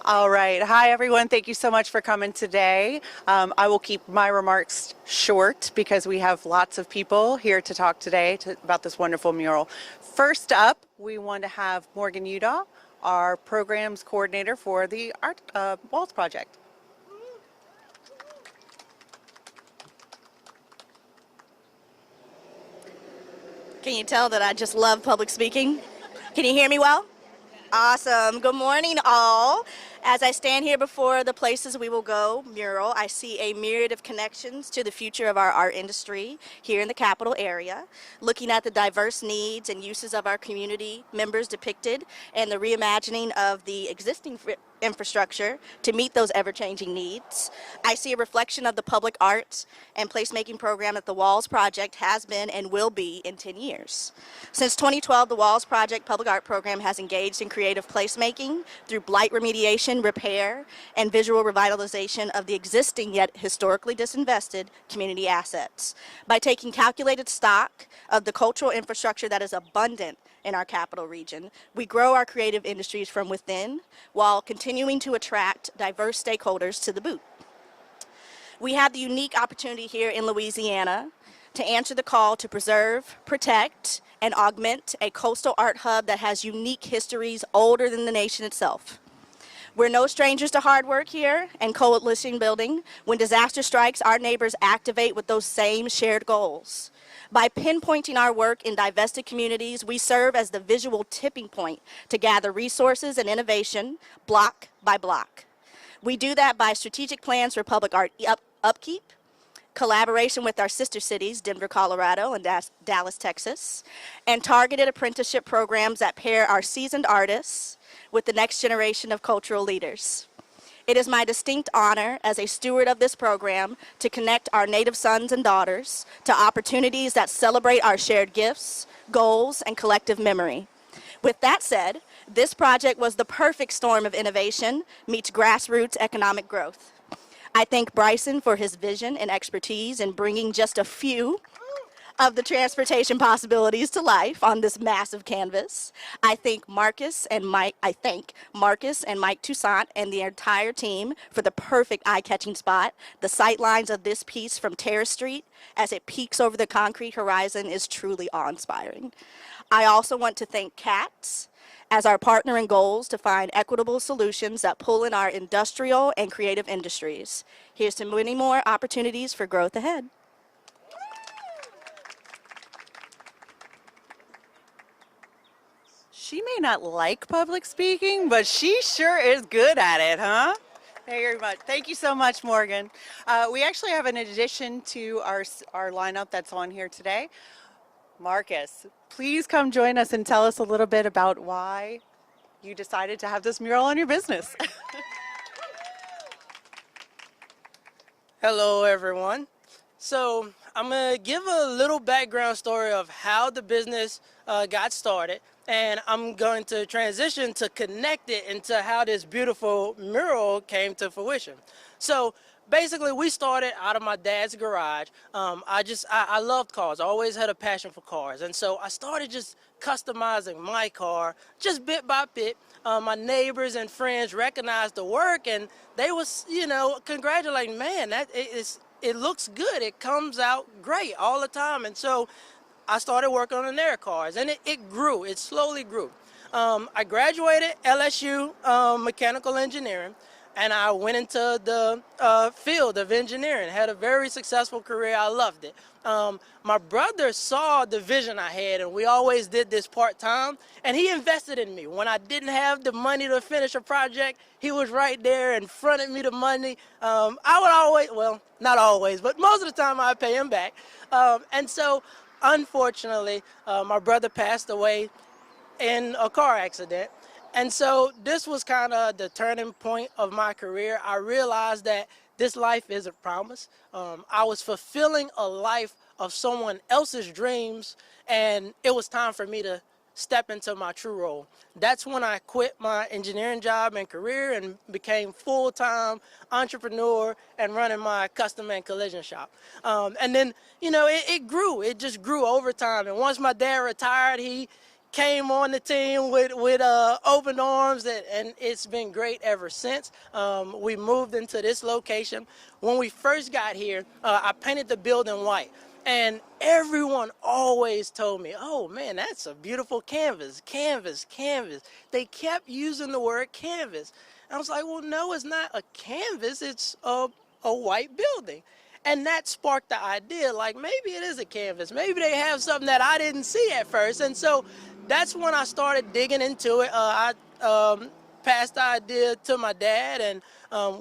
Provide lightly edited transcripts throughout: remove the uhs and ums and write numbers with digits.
All right. Hi, everyone. Thank you so much for coming today. I will keep my remarks short because we have lots of people here to talk today about this wonderful mural. First up, we want to have Morgan Udall, our programs coordinator for the Art Walls Project. Can you tell that I just love public speaking? Can you hear me well? Awesome. Good morning, all. As I stand here before the Places We Will Go mural, I see a myriad of connections to the future of our art industry here in the capital area, looking at the diverse needs and uses of our community members depicted and the reimagining of the existing infrastructure to meet those ever-changing needs. I see a reflection of the public arts and placemaking program that the Walls Project has been and will be in 10 years. Since 2012, the Walls Project Public Art Program has engaged in creative placemaking through blight remediation, repair, and visual revitalization of the existing yet historically disinvested community assets. By taking calculated stock of the cultural infrastructure that is abundant in our capital region, we grow our creative industries from within while continuing to attract diverse stakeholders to the boot. We have the unique opportunity here in Louisiana to answer the call to preserve, protect, and augment a coastal art hub that has unique histories older than the nation itself. We're no strangers to hard work here and coalition building. When disaster strikes, our neighbors activate with those same shared goals. By pinpointing our work in divested communities, we serve as the visual tipping point to gather resources and innovation block by block. We do that by strategic plans for public art upkeep, collaboration with our sister cities, Denver, Colorado, and Dallas, Texas, and targeted apprenticeship programs that pair our seasoned artists with the next generation of cultural leaders. It is my distinct honor as a steward of this program to connect our Native sons and daughters to opportunities that celebrate our shared gifts, goals, and collective memory. With that said, this project was the perfect storm of innovation meets grassroots economic growth. I thank Bryson for his vision and expertise in bringing just a few of the transportation possibilities to life on this massive canvas. I thank Marcus and Mike Toussaint and the entire team for the perfect eye-catching spot. The sight lines of this piece from Terrace Street as it peeks over the concrete horizon is truly awe-inspiring. I also want to thank CATS as our partner in goals to find equitable solutions that pull in our industrial and creative industries. Here's to many more opportunities for growth ahead. She may not like public speaking, but she sure is good at it, huh? Very much. Thank you so much, Morgan. We actually have an addition to our lineup that's on here today. Marcus, please come join us and tell us a little bit about why you decided to have this mural on your business. Hello, everyone. So I'm going to give a little background story of how the business got started, and I'm going to transition to connect it into how this beautiful mural came to fruition. So basically, we started out of my dad's garage. I loved cars. I always had a passion for cars. And so I started just customizing my car just bit by bit. My neighbors and friends recognized the work, and they was, congratulating, man, it looks good. It comes out great all the time. And so I started working on their cars, and it grew. It slowly grew. I graduated LSU mechanical engineering, and I went into the field of engineering. Had a very successful career. I loved it. My brother saw the vision I had, and we always did this part-time, and he invested in me. When I didn't have the money to finish a project, he was right there and fronted me the money. I would always, well, not always, but most of the time I'd pay him back. And so, unfortunately, my brother passed away in a car accident. And so this was kind of the turning point of my career. I realized that this life isn't promised. I was fulfilling a life of someone else's dreams, and it was time for me to step into my true role. That's when I quit my engineering job and career and became full-time entrepreneur and running my custom and collision shop. And then, it grew. It just grew over time. And once my dad retired, he came on the team with open arms, and it's been great ever since. We moved into this location. When we first got here, I painted the building white. And everyone always told me, oh man, that's a beautiful canvas, canvas, canvas. They kept using the word canvas. And I was like, well, no, it's not a canvas, it's a white building. And that sparked the idea, like maybe it is a canvas. Maybe they have something that I didn't see at first. And so that's when I started digging into it. I passed the idea to my dad, and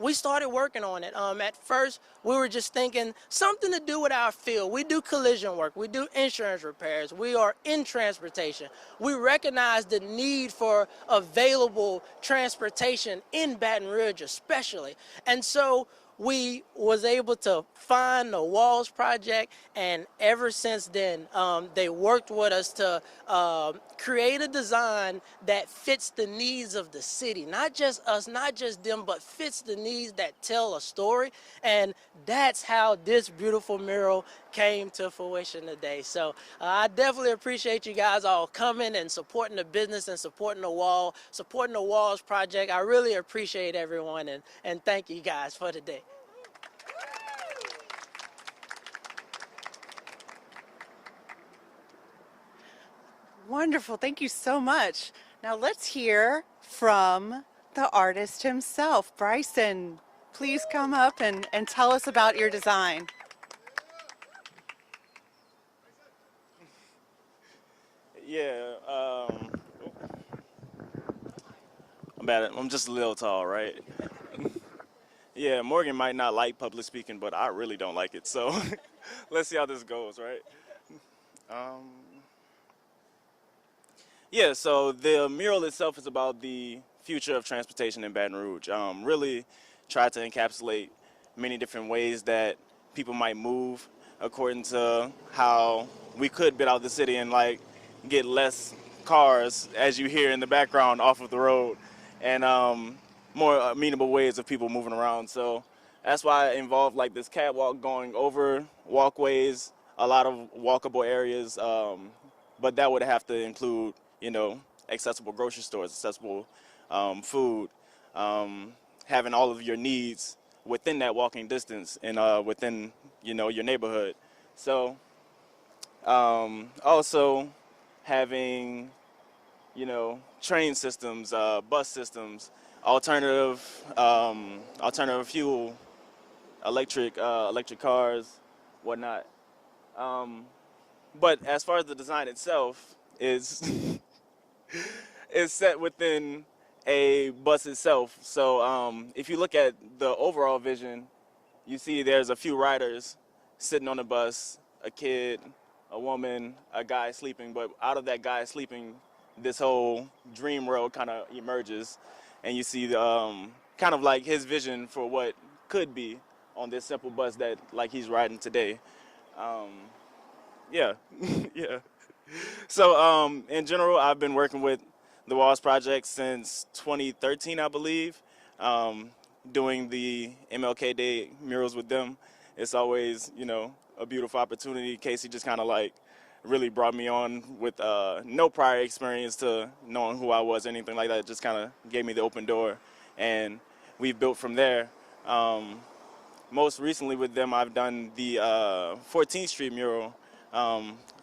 we started working on it. At first, we were just thinking something to do with our field. We do collision work. We do insurance repairs. We are in transportation. We recognize the need for available transportation in Baton Rouge especially. And so we was able to find the Walls Project, and ever since then, they worked with us to create a design that fits the needs of the city. Not just us, not just them, but fits the needs that tell a story. And that's how this beautiful mural came to fruition today. So I definitely appreciate you guys all coming and supporting the business and supporting the wall, supporting the Walls Project. I really appreciate everyone, and thank you guys for today. Wonderful. Thank you so much. Now let's hear from the artist himself. Bryson, please come up and tell us about your design. Yeah, I'm bad I'm just a little tall, right? Yeah, Morgan might not like public speaking, but I really don't like it. So let's see how this goes, right? Um, yeah, so the mural itself is about the future of transportation in Baton Rouge. Really try to encapsulate many different ways that people might move according to how we could bid out the city and like get less cars, as you hear in the background, off of the road, and more amenable ways of people moving around. So that's why I involved like this catwalk going over walkways, a lot of walkable areas, but that would have to include, you know, accessible grocery stores, accessible food, having all of your needs within that walking distance and within, you know, your neighborhood. So also having, you know, train systems, bus systems, alternative fuel, electric cars, whatnot. Um, but as far as the design itself is is set within a bus itself. So if you look at the overall vision, you see there's a few riders sitting on the bus, a kid, a woman, a guy sleeping. But out of that guy sleeping, this whole dream world kind of emerges, and you see kind of like his vision for what could be on this simple bus that like he's riding today. Um, yeah, yeah. So in general, I've been working with the Walls Project since 2013, I believe, doing the MLK Day murals with them. It's always, you know, a beautiful opportunity. Casey just kind of like really brought me on with no prior experience to knowing who I was, anything like that. It just kind of gave me the open door, and we've built from there. Most recently with them, I've done the 14th Street mural,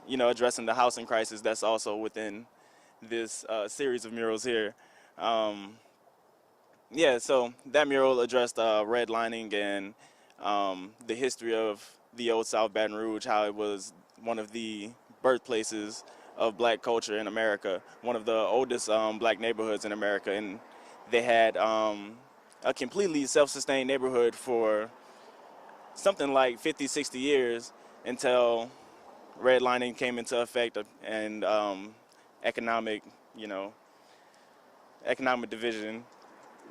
you know, addressing the housing crisis that's also within this series of murals here. Yeah, so that mural addressed redlining and the history of the old South Baton Rouge, how it was one of the birthplaces of black culture in America, one of the oldest black neighborhoods in America. And they had a completely self-sustained neighborhood for something like 50, 60 years until redlining came into effect and economic, you know, economic division.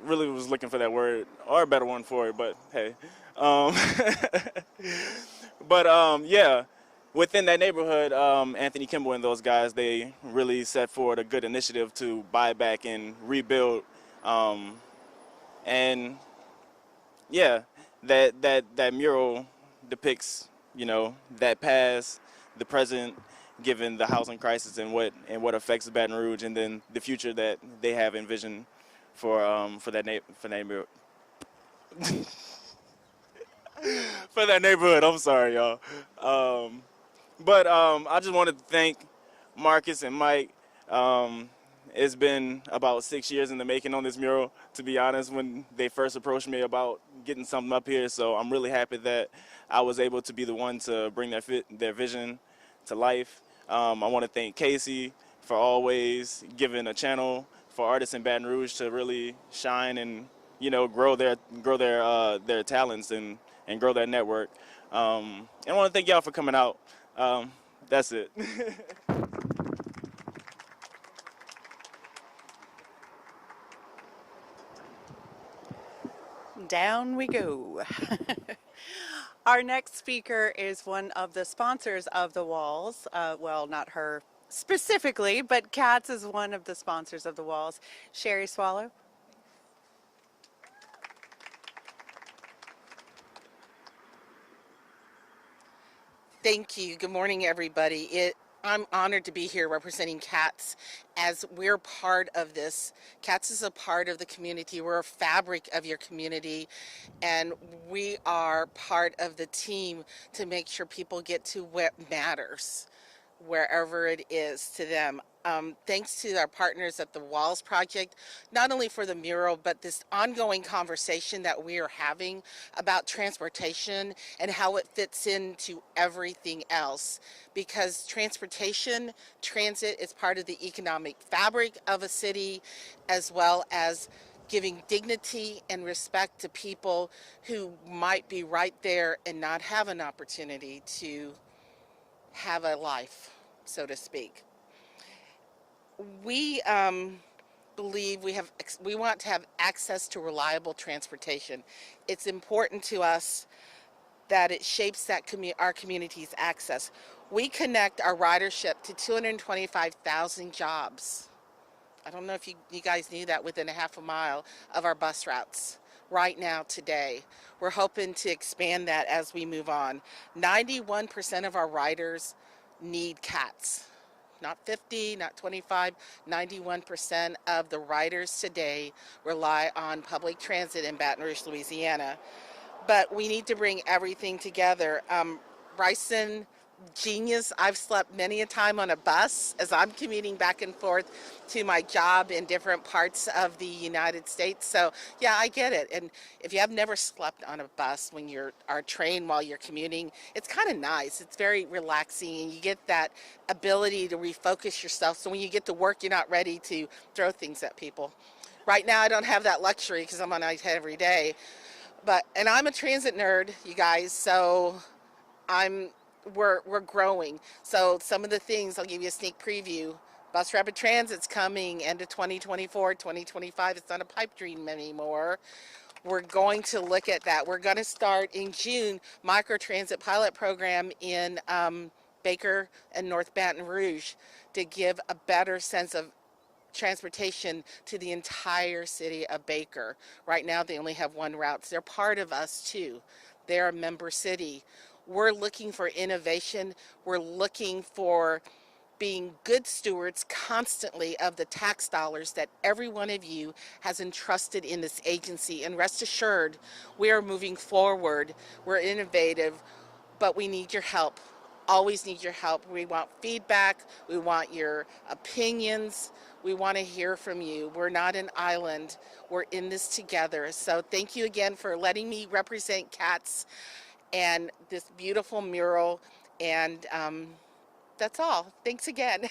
Really was looking for that word or a better one for it, but hey. Um, but yeah, within that neighborhood, Anthony Kimball and those guys, they really set forward a good initiative to buy back and rebuild. And yeah, that mural depicts, you know, that past, the present, given the housing crisis and what affects Baton Rouge, and then the future that they have envisioned for neighborhood. For that neighborhood. I'm sorry, y'all. But I just wanted to thank Marcus and Mike. Um, it's been about 6 years in the making on this mural, to be honest, when they first approached me about getting something up here. So I'm really happy that I was able to be the one to bring their vision to life. I want to thank Casey for always giving a channel for artists in Baton Rouge to really shine and grow their talents and grow their network. And I want to thank y'all for coming out. That's it. Down we go. Our next speaker is one of the sponsors of the walls. Well, not her specifically, but Katz is one of the sponsors of the walls. Sherry Swallow. Thank you. Good morning, everybody. I'm honored to be here representing CATS as we're part of this. CATS is a part of the community. We're a fabric of your community, and we are part of the team to make sure people get to what matters, wherever it is to them. Thanks to our partners at the Walls Project, not only for the mural, but this ongoing conversation that we are having about transportation and how it fits into everything else. Because transit is part of the economic fabric of a city, as well as giving dignity and respect to people who might be right there and not have an opportunity to have a life, so to speak. We believe we want to have access to reliable transportation. It's important to us that it shapes our community's access. We connect our ridership to 225,000 jobs. I don't know if you guys knew that, within a half a mile of our bus routes right now today. We're hoping to expand that as we move on. 91% of our riders need CATS. Not 50, not 25, 91% of the riders today rely on public transit in Baton Rouge, Louisiana. But we need to bring everything together. Bryson, genius. I've slept many a time on a bus as I'm commuting back and forth to my job in different parts of the United States. So yeah, I get it. And if you have never slept on a bus or train while you're commuting, it's kind of nice. It's very relaxing, and you get that ability to refocus yourself. So when you get to work, you're not ready to throw things at people. Right now, I don't have that luxury because I'm on I-10 every day. And I'm a transit nerd, you guys. So we're growing. So some of the things, I'll give you a sneak preview. Bus rapid transit's coming end of 2024, 2025. It's not a pipe dream anymore. We're going to look at that. We're going to start in June microtransit pilot program in Baker and North Baton Rouge to give a better sense of transportation to the entire city of Baker. Right now they only have one route. They're part of us too. They're a member city. We're looking for innovation. We're looking for being good stewards constantly of the tax dollars that every one of you has entrusted in this agency. And rest assured, we are moving forward. We're innovative, but we need your help. Always need your help. We want feedback. We want your opinions. We want to hear from you. We're not an island. We're in this together. So thank you again for letting me represent CATS and this beautiful mural. And that's all. Thanks again.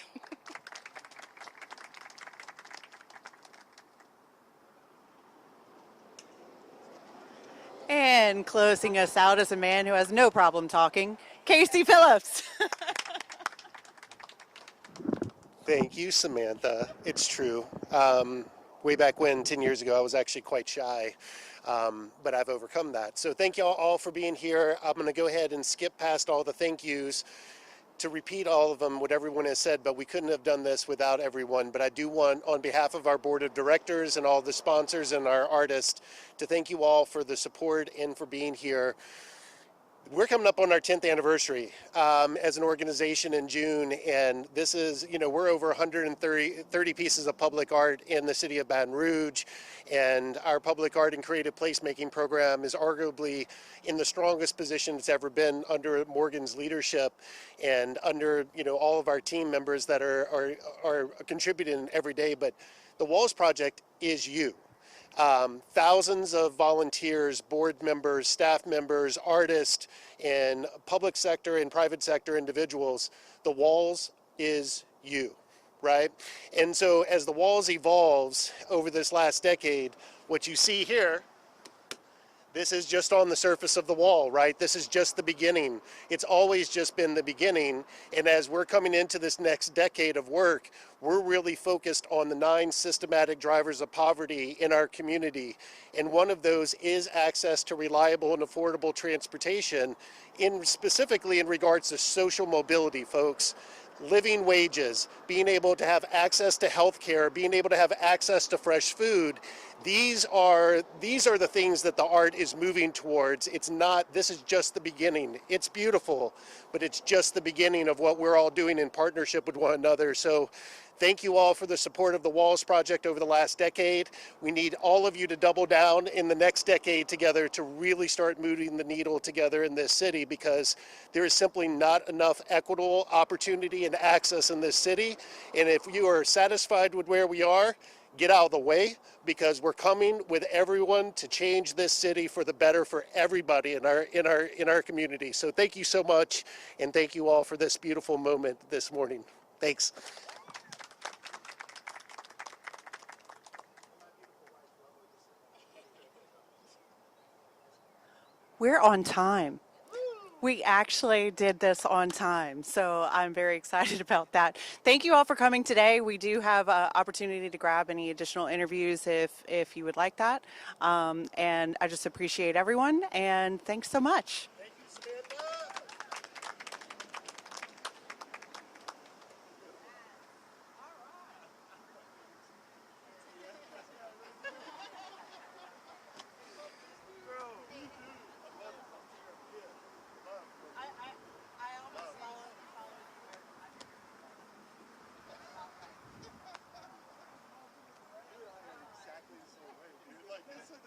And closing us out is a man who has no problem talking, Casey Phillips. Thank you, Samantha. It's true. Way back when, 10 years ago, I was actually quite shy, but I've overcome that. So thank you all for being here. I'm going to go ahead and skip past all the thank yous to repeat all of them, what everyone has said, but we couldn't have done this without everyone. But I do want, on behalf of our board of directors and all the sponsors and our artists, to thank you all for the support and for being here. we're coming up on our 10th anniversary as an organization in June, and this is, we're over 130 pieces of public art in the city of Baton Rouge, and our public art and creative placemaking program is arguably in the strongest position it's ever been under Morgan's leadership and under, all of our team members that are contributing every day. But the Walls Project is you. Thousands of volunteers, board members, staff members, artists, and public sector and private sector individuals. The Walls is you, right? And so as the Walls evolves over this last decade, what you see here, this is just on the surface of the wall, right? This is just the beginning. It's always just been the beginning. And as we're coming into this next decade of work, we're really focused on the 9 systematic drivers of poverty in our community. And one of those is access to reliable and affordable transportation, specifically in regards to social mobility, folks. Living wages, being able to have access to health care, being able to have access to fresh food. These are the things that the art is moving towards. This is just the beginning. It's beautiful, but it's just the beginning of what we're all doing in partnership with one another. So thank you all for the support of the Walls Project over the last decade. We need all of you to double down in the next decade together to really start moving the needle together in this city, because there is simply not enough equitable opportunity and access in this city. And if you are satisfied with where we are, get out of the way, because we're coming with everyone to change this city for the better for everybody in our community. So thank you so much, and thank you all for this beautiful moment this morning. Thanks. We're on time. We actually did this on time, so I'm very excited about that. Thank you all for coming today. We do have an opportunity to grab any additional interviews if you would like that. And I just appreciate everyone, and thanks so much. Thank you, Samantha. Exactly the same way, dude. Like, this is